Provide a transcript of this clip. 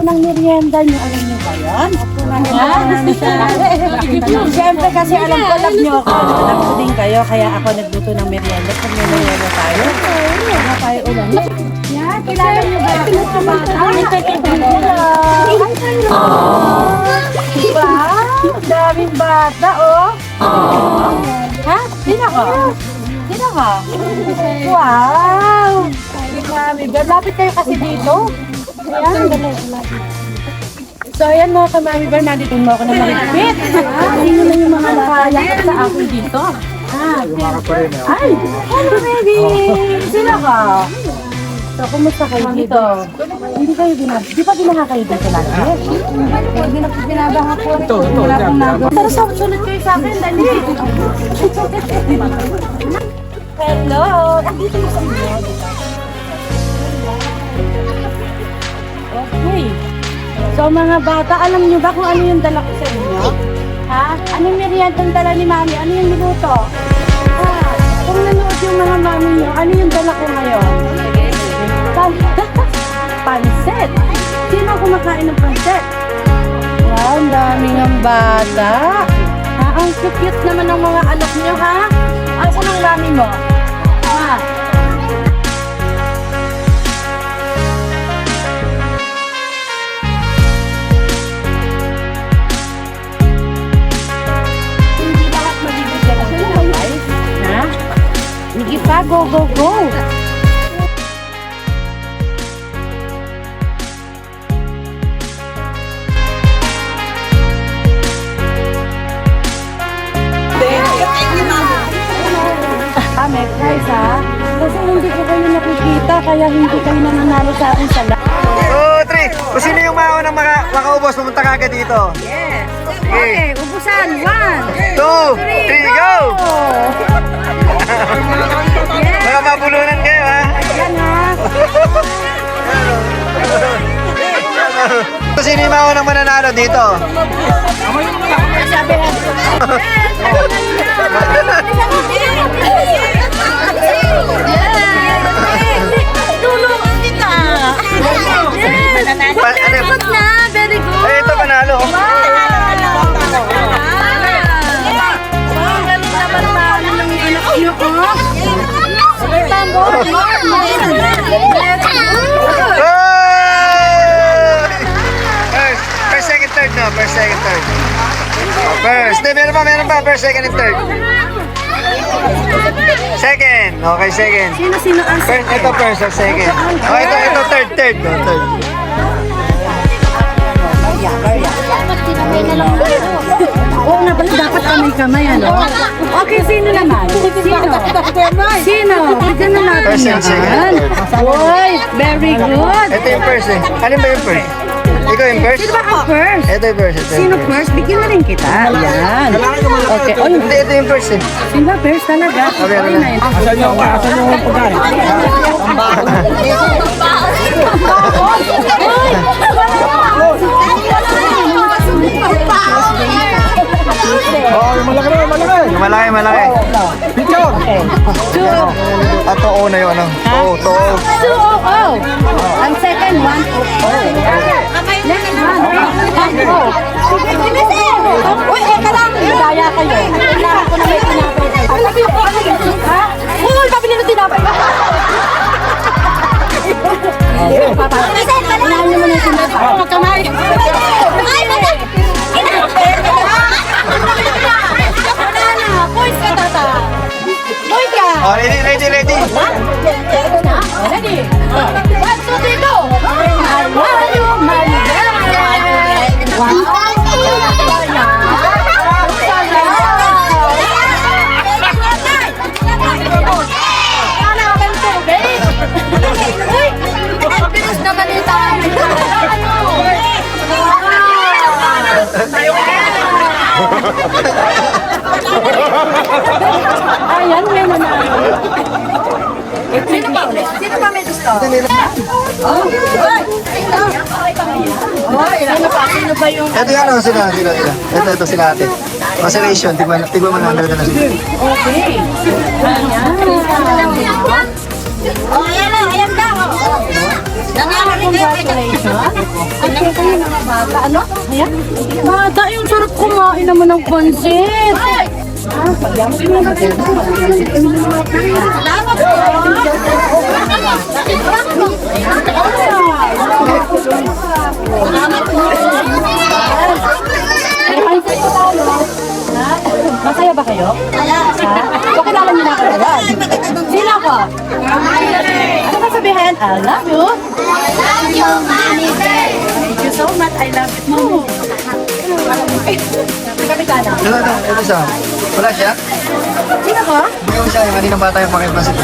ng merienda niyo. Alam niyo ba yan? Siyempre kasi alam ko, love niyo ako. Alam ko din kayo, kaya ako nagluto ng merienda. Pag may merienda tayo, wala tayo ulam. Yan, kilala niyo ba ako sa bata? Wow, daming bata, oh. Ha? Sino ka? Sino ka? Wow! Mami, lapit kayo kasi dito. Ayan. So, ayan mga ka-Mami Bear, nandito mo ako na malipit. Sino na yung mga kaya sa akin dito? Ay! Hello, baby! Sino ka? So, kumusta kayo dito? Hindi kayo di pa ginaha kayo dito lagi? Hindi na binabaha po. Ito. Wala pong nagawa. Tara, sunod kayo sa akin, dali. Hello! Dito mo sa inyo. Okay. So mga bata, alam niyo ba kung ano yung dala ko sa inyo? Ha? Anong meriendang dala ni Mami? Ano yung niluto? Ha? Kung nanood yung mga Mami niyo, ano yung dala ko ngayon? Pansit! Sino kumakain ng pansit? Wow, ang daming ang bata. Ha? Ang cute naman ng mga anak niyo, ha? Asan ang Mami mo? Ha? Sige pa, go, go, go! May prize ha? Kasi hindi ko kayo nakikita, kaya hindi kayo nananalo sa akin sa lahat. 2, 3! Kung sino yung maunang makaubos, pumunta ka agad dito. Yes! Okay, ubusan! 1, 2, 3, go! yes! Mga mabulunan kayo, ha? Yan ha! Kung sino yung maunang mananalo dito? Sabi ha! Tulungan kita! Sagot na! Very good! Ay, ito panalo. First, second, third no? First, second, third. First. Hindi, meron pa. First, second, and third. Second. Okay, second. Sino ang First, ito first, second. Oh, ito, third. No, third. Oo na pala, dapat kamay-kamay, ano? Okay, sino naman? Sino? Bigyan na natin First and second. yan. Boy, very good. Ito yung first eh. Alin ba yung first? Ikaw yung first? Sino ba ang first? Ito yung first. Sino first? Bigyan na rin kita. Yan. Okay. Oh, Hindi, ito yung first eh. sino ba first talaga? Okay, Okay na yun. Asan yung pagkain? Oh, yung malaki. Yung malaki. Picture. At oo na yun, ano? Oo. 2-0. Ang second, 1-0. Next one, 3-0. Uy, eka lang. Daya kayo. Kailangan ko na may tinapay. Ha? Uy, pabili na tinapay. Unahan niyo muna yung tinapay. Magkamay. Boys ka, tata. Boy ka. Oh, ready. Ready? 1, 2, 3, go! I want you, my love. 1. Ayan, may manalo. Sino ba may gusto? Sino ba yung... Ito yan, oh, sila. Ito sila ate. Consolation, tigman mo na na sila. Okay. Ayan daw. Congratulations. Bata, ano? Ayan. Bata, yung sarap kumain naman ng pansit. Salamat po. Masaya ba kayo? Pakilala niyo na ako yan. Sino ako? Ano ba sabihin? I love you. Thank you so much. I love you too. Kapitana. Ito siya. Wala siya? Sino ko? Hindi ko siya. Yung kaninang bata yung pakipasit.